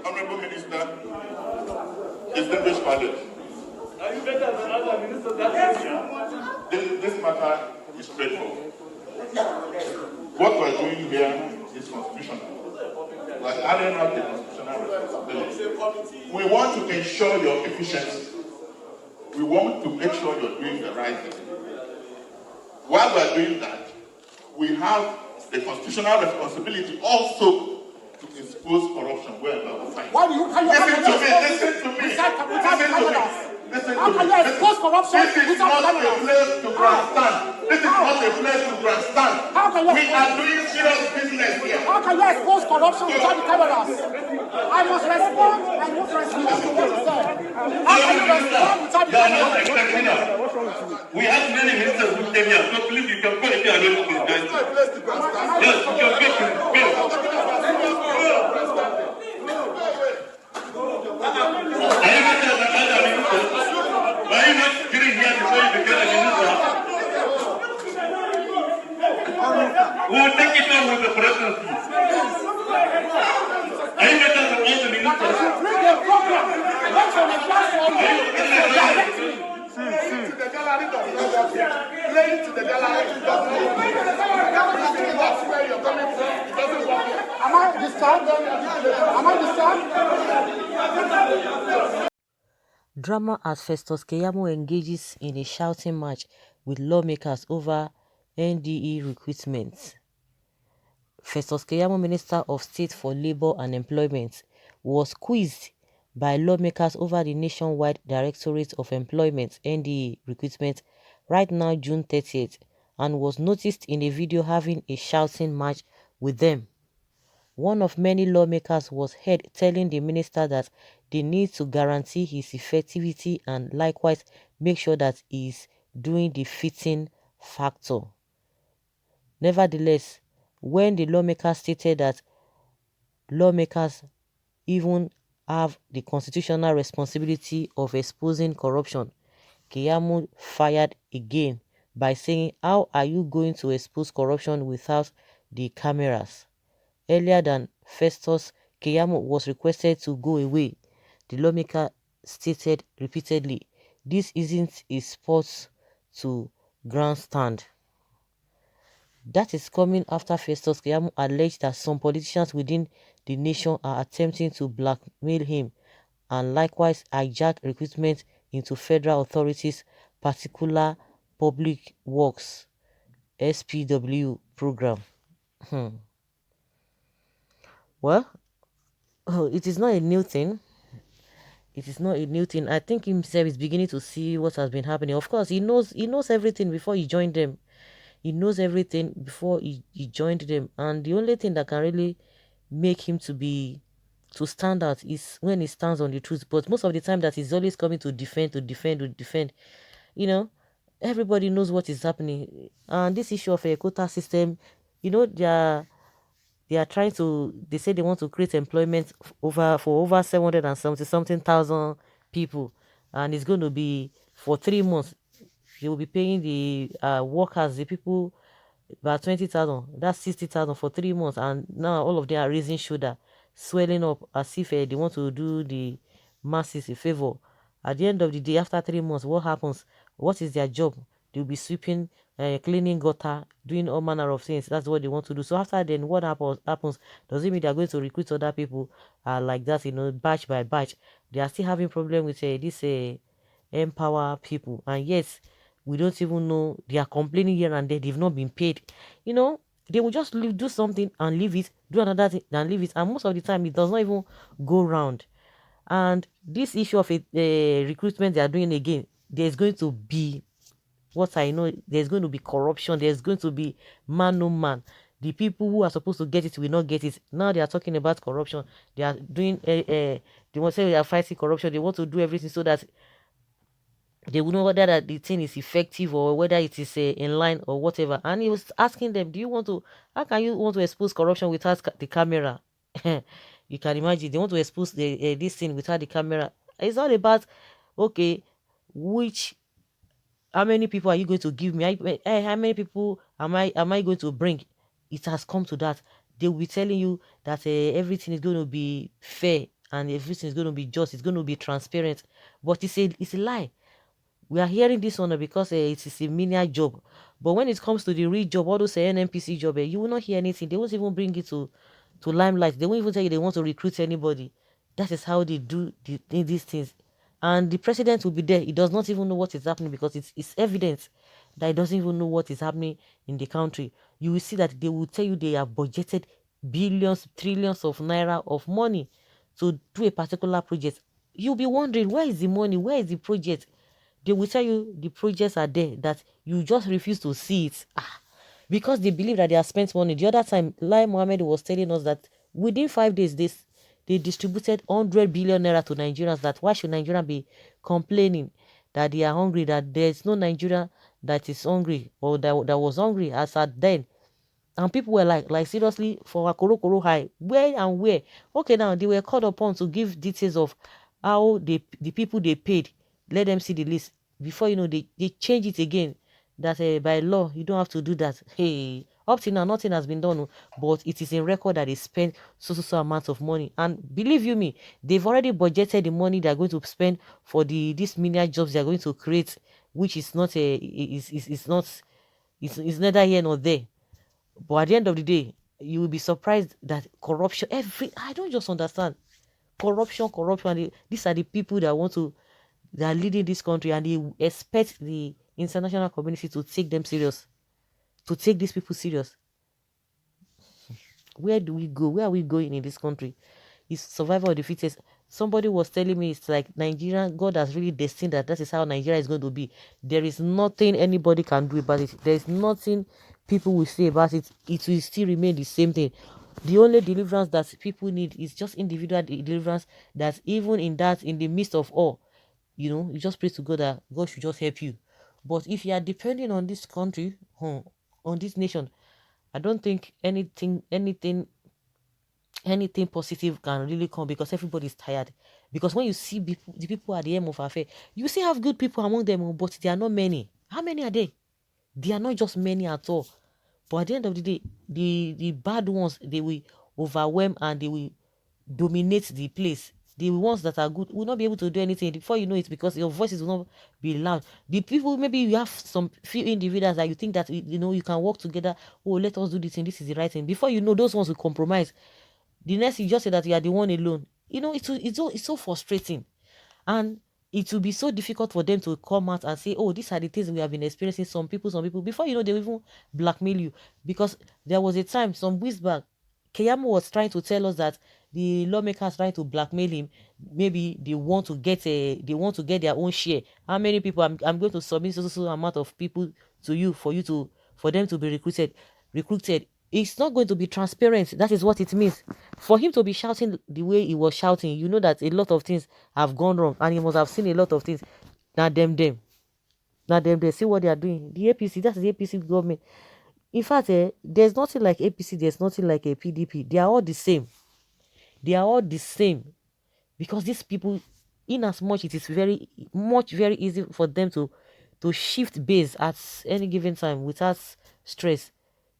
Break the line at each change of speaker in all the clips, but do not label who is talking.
Honorable Minister, distinguished colleagues.
Are you better than other ministers that
This matter is straightforward. What we're doing here is constitutional. We're carrying out the constitutional responsibility. We want to ensure your efficiency. We want to make sure you're doing the right thing. While we're doing that, we have the constitutional responsibility also to expose corruption wherever we find it.
Why do you carry
Listen to me.
How can you expose corruption
This is not a place to grandstand. This is not a place to grandstand. We are doing serious business here.
How can you expose corruption without the cameras? I must respond to what you said. How can you respond without the cameras?
We have many ministers who came here, so please you can go if you are not looking. Yes, you can get to Are you better than other ministers? Why are you not sitting here before you become a minister? We will take it on with the presidency. Are you better than all the ministers?
Bring the program. Let's on the platform.
Playing to the gallery. That's where you're coming from. It doesn't work.
Am I disturbed?
Drama as Festus Keyamo engages in a shouting match with lawmakers over NDE recruitment. Festus Keyamo, Minister of State for Labour and Employment, was quizzed by lawmakers over the nationwide Directorate of Employment (NDE) recruitment right now June 30th, and was noticed in a video having a shouting match with them. One of many lawmakers was heard telling the minister that they need to guarantee his effectivity and likewise make sure that he is doing the fitting factor. Nevertheless, when the lawmakers stated that lawmakers even have the constitutional responsibility of exposing corruption, Keyamo fired again by saying, "How are you going to expose corruption without the cameras?" Earlier than Festus, Keyamo was requested to go away. The lawmaker stated repeatedly, "This isn't a sport to grandstand." That is coming after Festus Keyamo alleged that some politicians within the nation are attempting to blackmail him and likewise hijack recruitment into federal authorities, particular Public Works (SPW) program. Well, it is not a new thing. It is not a new thing. I think himself is beginning to see what has been happening. Of course, he knows everything before he joined them. He knows everything before he joined them. And the only thing that can really make him to stand out is when he stands on the truth. But most of the time that he's always coming to defend. You know, everybody knows what is happening. And this issue of a quota system, you know, they are trying to, they say they want to create employment for over 770 something thousand people, and it's going to be for 3 months. They will be paying the workers, the people, about 20,000. That's 60,000 for 3 months, and now all of them are raising shoulder, swelling up as if they want to do the masses a favor. At the end of the day, after 3 months, what happens? What is their job? They'll be sweeping, cleaning gutter, doing all manner of things. That's what they want to do. So after then, what happens? Does it mean they're going to recruit other people like that, you know, batch by batch? They are still having problem with this empower people. And yes, we don't even know. They are complaining here and there. They've not been paid. You know, they will just do something and leave it, do another thing and leave it. And most of the time, it does not even go round. And this issue of recruitment they are doing again, there's going to be, what I know, there's going to be corruption. There's going to be man no man. The people who are supposed to get it will not get it. Now they are talking about corruption. They are doing, they want to say they are fighting corruption. They want to do everything so that they will know whether that the thing is effective or whether it is in line or whatever. And he was asking them, how can you want to expose corruption without the camera? You can imagine they want to expose this thing without the camera. It's all about, okay, how many people are you going to give me? How many people am I going to bring? It has come to that. They will be telling you that everything is going to be fair and everything is going to be just, it's going to be transparent. But it's a lie. We are hearing this one because it is a menial job. But when it comes to the real job, all those NNPC job, you will not hear anything. They won't even bring it to limelight. They won't even tell you they want to recruit anybody. That is how they do these things. And the president will be there. He does not even know what is happening because it's evident that he doesn't even know what is happening in the country. You will see that they will tell you they have budgeted billions, trillions of naira of money to do a particular project. You'll be wondering, where is the money? Where is the project? They will tell you the projects are there, that you just refuse to see it. Because they believe that they have spent money. The other time, Lai Mohammed was telling us that within 5 days, they distributed 100 billion naira to Nigerians. That why should Nigeria be complaining that they are hungry, that there's no Nigeria that is hungry or that was hungry as at then. And people were like seriously, for a Koro high, where and where? Okay, now they were called upon to give details of how the people they paid. Let them see the list. Before you know, they change it again. That by law, you don't have to do that. Hey, up till now, nothing has been done. But it is in record that they spend so amount of money. And believe you me, they've already budgeted the money they're going to spend for these menial jobs they're going to create, which is not it's neither here nor there. But at the end of the day, you will be surprised that corruption, I don't just understand. Corruption. These are the people that are leading this country, and they expect the international community to take them serious, to take these people serious. Where do we go? Where are we going in this country? It's survival of the fittest. Somebody was telling me it's like Nigeria, God has really destined that is how Nigeria is going to be. There is nothing anybody can do about it. There is nothing people will say about it. It will still remain the same thing. The only deliverance that people need is just individual deliverance, that even in the midst of all, you just pray to God that God should just help you. But if you are depending on this country, on this nation, I don't think anything positive can really come, because everybody is tired. Because when you see the people at the end of affair, you see have good people among them, but they are not many. How many are they? They are not just many at all. But at the end of the day, the bad ones, they will overwhelm and they will dominate the place. The ones that are good will not be able to do anything. Before you know it, because your voices will not be loud. The people, maybe you have some few individuals that you think that you can work together. Oh, let us do this thing. This is the right thing. Before you know, those ones will compromise. The next, you just say that you are the one alone. It's so frustrating, and it will be so difficult for them to come out and say, oh, these are the things we have been experiencing. Some people, before you know, they will even blackmail you. Because there was a time, some weeks back, Keyamo was trying to tell us that the lawmakers trying to blackmail him. Maybe they want to get their own share. How many people? I'm going to submit so amount of people to you for them to be recruited. It's not going to be transparent. That is what it means. For him to be shouting the way he was shouting, you know that a lot of things have gone wrong, and he must have seen a lot of things. Now them. Now they see what they are doing. The APC, that's the APC government. In fact, there's nothing like APC, there's nothing like a PDP. They are all the same. They are all the same. Because these people, in as much it is very easy for them to shift base at any given time without stress.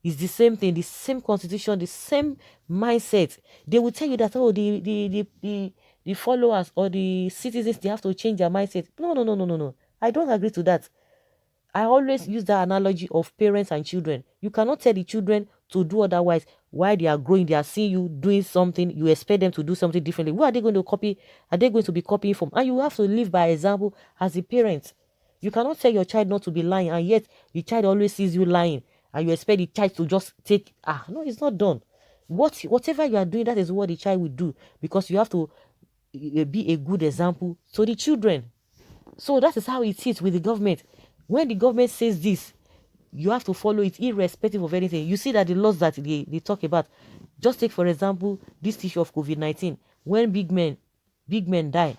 It's the same thing, the same constitution, the same mindset. They will tell you that, oh, the followers or the citizens, they have to change their mindset. No. I don't agree to that. I always use that analogy of parents and children. You cannot tell the children to do otherwise. While they are growing, they are seeing you doing something, you expect them to do something differently. Where are they going to copy? Are they going to be copying from? And you have to live by example as a parent. You cannot tell your child not to be lying, and yet the child always sees you lying, and you expect the child to just take, no, it's not done. Whatever you are doing, that is what the child will do, because you have to be a good example to the children. So that is how it is with the government. When the government says this, you have to follow it irrespective of anything. You see that the laws that they talk about, just take for example this issue of COVID-19. When big men die,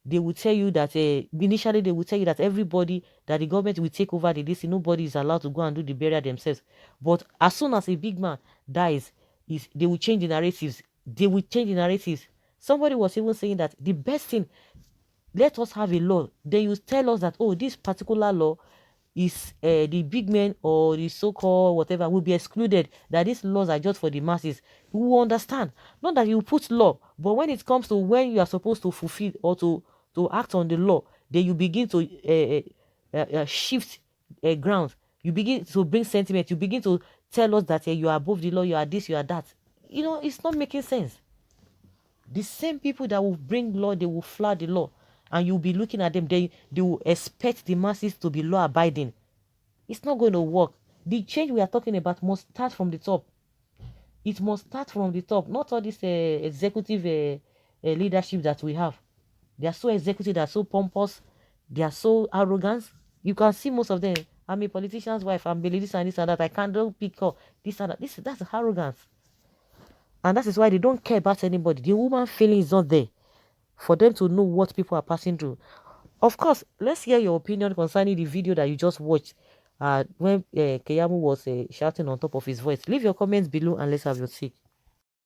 they will tell you that initially they will tell you that everybody, that the government will take over the list. Nobody is allowed to go and do the burial themselves. But as soon as a big man dies, they will change the narratives. Somebody was even saying that the best thing, let us have a law. Then you tell us that, oh, this particular law is the big men or the so-called whatever will be excluded, that these laws are just for the masses, we will understand. Not that you put law, but when it comes to when you are supposed to fulfill or to act on the law, then you begin to shift grounds. You begin to bring sentiment. You begin to tell us that you are above the law, you are this, you are that. You know, it's not making sense. The same people that will bring law, they will flout the law, and you'll be looking at them, they will expect the masses to be law abiding. It's not going to work. The change we are talking about must start from the top. It must start from the top, not all this executive leadership that we have. They are so executive, they are so pompous, they are so arrogant. You can see most of them. I'm a politician's wife, I'm a this and this and that. I can't don't pick up this and that. That's arrogance. And that is why they don't care about anybody. The woman feeling is not there for them to know what people are passing through. Of course, let's hear your opinion concerning the video that you just watched when Keyamo was shouting on top of his voice. Leave your comments below and let's have your take.